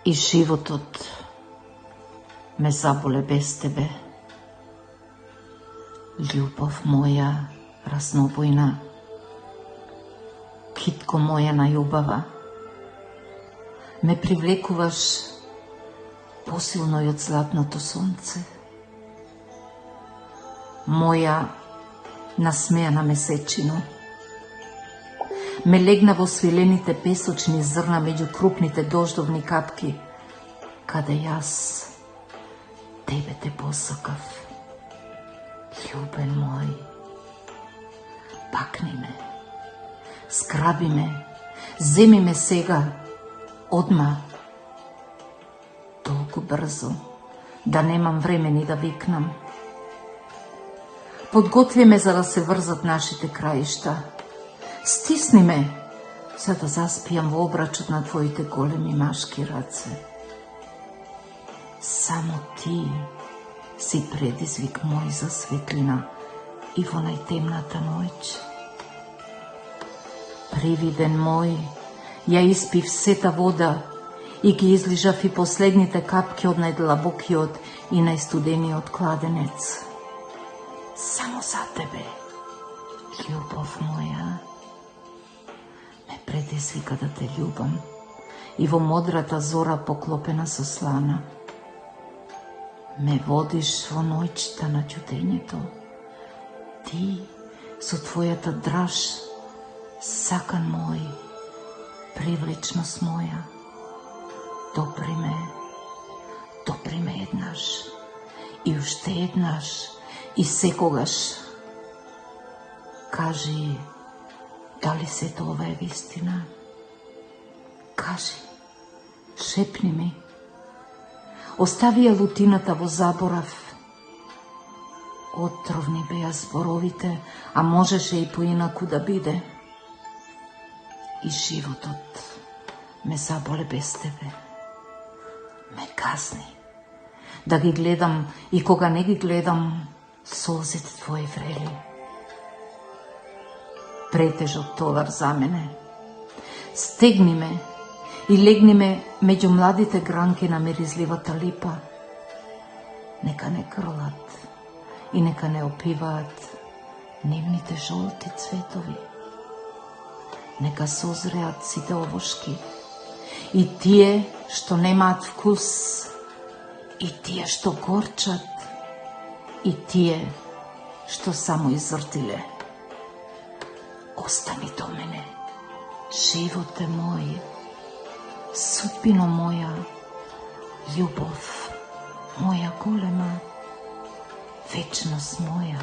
И животот ме заболе без тебе. Љубов моја разнобојна, китко моја најубава, ме привлекуваш посилно и од златното сонце. Моја насмејана месечино, ме легна во свилените песочни зрна меѓу крупните дождовни капки, каде јас тебе те посакав. Љубен мој, пакни ме, скраби ме, земи ме сега, одма, толку брзо, да немам време ни да викнам. Подготви ме за да се врзат нашите краишта. Стисни ме, за да заспијам во обрачот на твоите големи машки раце. Само ти си предизвик мој за светлина и во најтемната ноќ. Привиден мој, ја испив сета вода и ги излижав и последните капки од најдлабокиот и најстудениот кладенец. Само за тебе, љубов моја, ме предизвика да те љубам и во модрата зора поклопена со слана. Ме водиш во ноќта на ќутењето. Ти со твојата драж, сакан мој, привлечност моја. Допри ме еднаш и уште еднаш и секогаш. Кажи, дали сето ова е вистина? Кажи, шепни ми. Остави ја лутината во заборав. Отровни беа зборовите, а можеше и поинаку да биде. И животот ме заболе без тебе. Ме казни. Да ги гледам и кога не ги гледам, солзите твои врели. Претежок товар за мене. Стегни ме и легни ме меѓу младите гранки на миризливата липа. Нека не кролат и нека не опиваат нивните жолти цветови. Нека созреат сите овошки, и тие што немаат вкус, и тие што горчат, и тие што само изртиле. Остани до мене, животе мој, судбино моја, љубов моја голема, вечност моја.